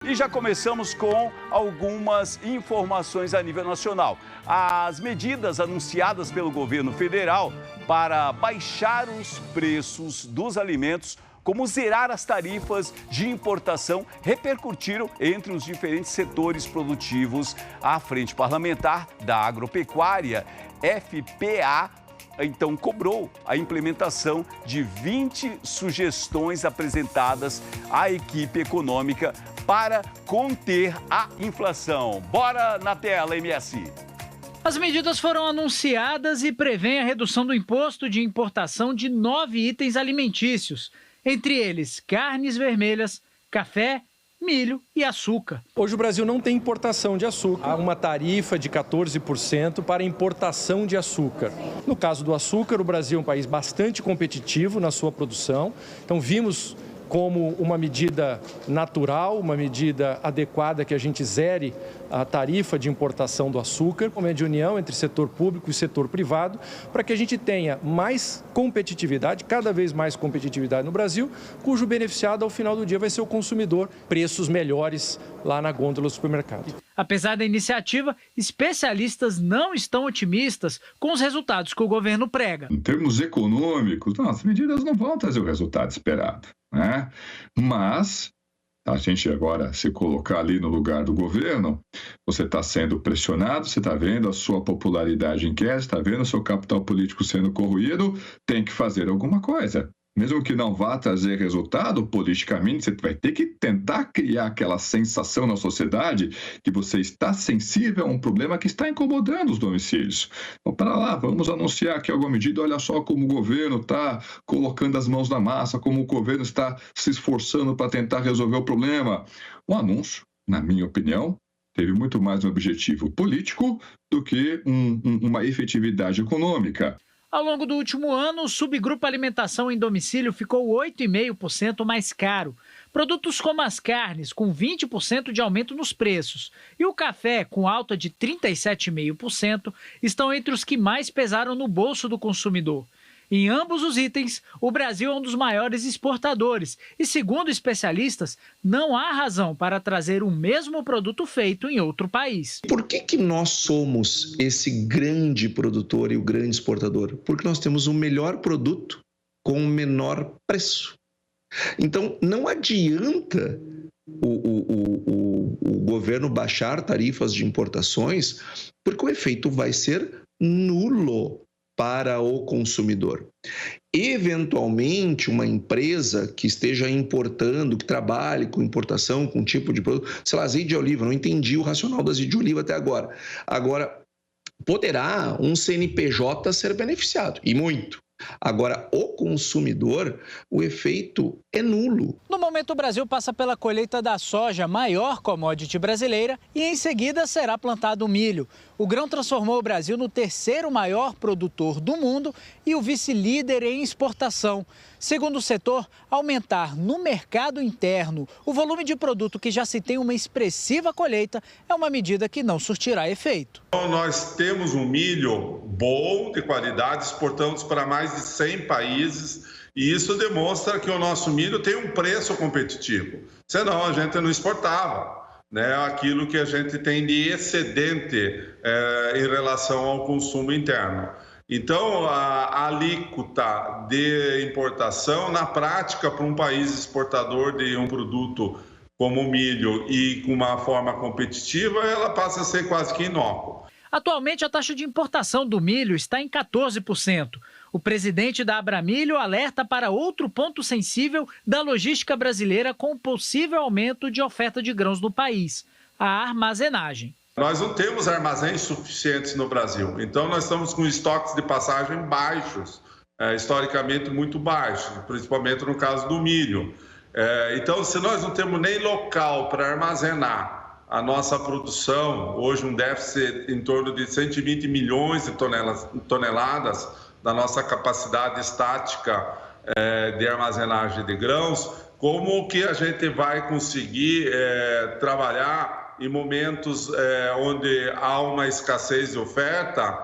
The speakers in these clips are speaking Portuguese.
E já começamos com algumas informações a nível nacional. As medidas anunciadas pelo governo federal para baixar os preços dos alimentos, como zerar as tarifas de importação, repercutiram entre os diferentes setores produtivos. A Frente Parlamentar da Agropecuária, FPA, então cobrou a implementação de 20 sugestões apresentadas à equipe econômica para conter a inflação. Bora na tela, MS. As medidas foram anunciadas e prevêem a redução do imposto de importação de 9 itens alimentícios, entre eles carnes vermelhas, café, milho e açúcar. Hoje o Brasil não tem importação de açúcar. Há uma tarifa de 14% para importação de açúcar. No caso do açúcar, o Brasil é um país bastante competitivo na sua produção. Então vimos como uma medida natural, uma medida adequada que a gente zere a tarifa de importação do açúcar, como é de união entre setor público e setor privado, para que a gente tenha mais competitividade, cada vez mais competitividade no Brasil, cujo beneficiado ao final do dia vai ser o consumidor, preços melhores lá na gôndola do supermercado. Apesar da iniciativa, especialistas não estão otimistas com os resultados que o governo prega. Em termos econômicos, as medidas não vão trazer o resultado esperado, né? Mas a gente agora se colocar ali no lugar do governo, você está sendo pressionado, você está vendo a sua popularidade em queda, está vendo o seu capital político sendo corroído, tem que fazer alguma coisa. Mesmo que não vá trazer resultado politicamente, você vai ter que tentar criar aquela sensação na sociedade que você está sensível a um problema que está incomodando os domicílios. Então, para lá, vamos anunciar aqui alguma medida, olha só como o governo está colocando as mãos na massa, como o governo está se esforçando para tentar resolver o problema. O anúncio, na minha opinião, teve muito mais um objetivo político do que uma efetividade econômica. Ao longo do último ano, o subgrupo alimentação em domicílio ficou 8,5% mais caro. Produtos como as carnes, com 20% de aumento nos preços, e o café, com alta de 37,5%, estão entre os que mais pesaram no bolso do consumidor. Em ambos os itens, o Brasil é um dos maiores exportadores e, segundo especialistas, não há razão para trazer o mesmo produto feito em outro país. Por que nós somos esse grande produtor e o grande exportador? Porque nós temos o melhor produto com o menor preço. Então, não adianta o governo baixar tarifas de importações, porque o efeito vai ser nulo para o consumidor. Eventualmente, uma empresa que esteja importando, que trabalhe com importação, com tipo de produto, sei lá, azeite de oliva, não entendi o racional do azeite de oliva até agora. Agora, poderá um CNPJ ser beneficiado, e muito. Agora, o consumidor, o efeito é nulo. No momento, o Brasil passa pela colheita da soja, maior commodity brasileira, e em seguida será plantado o milho. O grão transformou o Brasil no terceiro maior produtor do mundo e o vice-líder em exportação. Segundo o setor, aumentar no mercado interno o volume de produto que já se tem uma expressiva colheita é uma medida que não surtirá efeito. Então, nós temos um milho bom, de qualidade, exportamos para mais de 100 países e isso demonstra que o nosso milho tem um preço competitivo. Senão a gente não exportava, né, aquilo que a gente tem de excedente em relação ao consumo interno. Então, a alíquota de importação, na prática, para um país exportador de um produto como o milho e com uma forma competitiva, ela passa a ser quase que inócua. Atualmente, a taxa de importação do milho está em 14%. O presidente da Abramilho alerta para outro ponto sensível da logística brasileira com o possível aumento de oferta de grãos no país: a armazenagem. Nós não temos armazéns suficientes no Brasil, então nós estamos com estoques de passagem baixos, historicamente muito baixos, principalmente no caso do milho. Então, se nós não temos nem local para armazenar a nossa produção, hoje um déficit em torno de 120 milhões de toneladas da nossa capacidade estática de armazenagem de grãos, como que a gente vai conseguir trabalhar em momentos onde há uma escassez de oferta,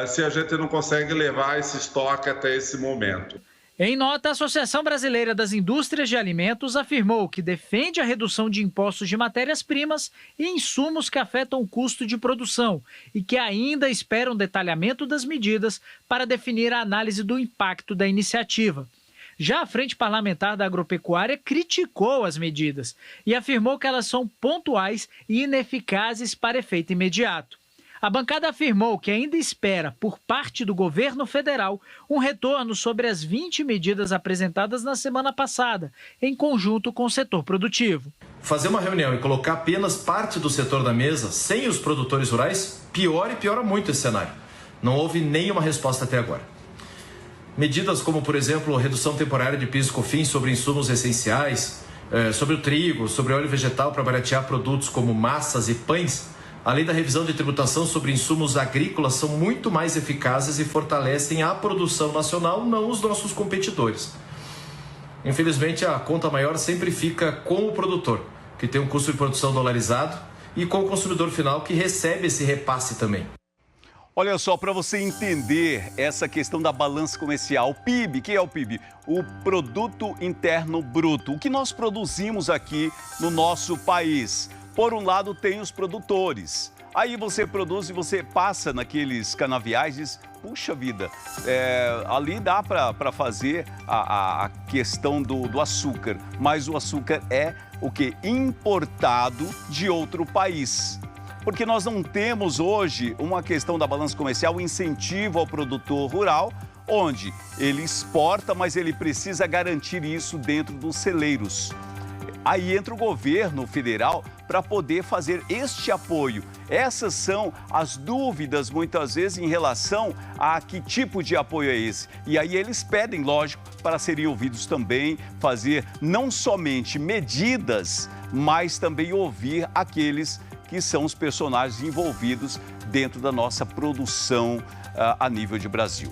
se a gente não consegue levar esse estoque até esse momento? Em nota, a Associação Brasileira das Indústrias de Alimentos afirmou que defende a redução de impostos de matérias-primas e insumos que afetam o custo de produção e que ainda espera um detalhamento das medidas para definir a análise do impacto da iniciativa. Já a Frente Parlamentar da Agropecuária criticou as medidas e afirmou que elas são pontuais e ineficazes para efeito imediato. A bancada afirmou que ainda espera, por parte do governo federal, um retorno sobre as 20 medidas apresentadas na semana passada, em conjunto com o setor produtivo. Fazer uma reunião e colocar apenas parte do setor na mesa, sem os produtores rurais, piora muito esse cenário. Não houve nenhuma resposta até agora. Medidas como, por exemplo, redução temporária de PIS e COFINS sobre insumos essenciais, sobre o trigo, sobre óleo vegetal para baratear produtos como massas e pães, além da revisão de tributação sobre insumos agrícolas, são muito mais eficazes e fortalecem a produção nacional, não os nossos competidores. Infelizmente, a conta maior sempre fica com o produtor, que tem um custo de produção dolarizado, e com o consumidor final, que recebe esse repasse também. Olha só, para você entender essa questão da balança comercial, o PIB, que é o PIB? O Produto Interno Bruto, o que nós produzimos aqui no nosso país. Por um lado, tem os produtores. Aí você produz e você passa naqueles canaviais e diz, puxa vida, ali dá para fazer a questão do açúcar. Mas o açúcar é o quê? Importado de outro país. Porque nós não temos hoje uma questão da balança comercial, incentivo ao produtor rural, onde ele exporta, mas ele precisa garantir isso dentro dos celeiros. Aí entra o governo federal para poder fazer este apoio. Essas são as dúvidas, muitas vezes, em relação a que tipo de apoio é esse. E aí eles pedem, lógico, para serem ouvidos também, fazer não somente medidas, mas também ouvir aqueles que são os personagens envolvidos dentro da nossa produção a nível de Brasil.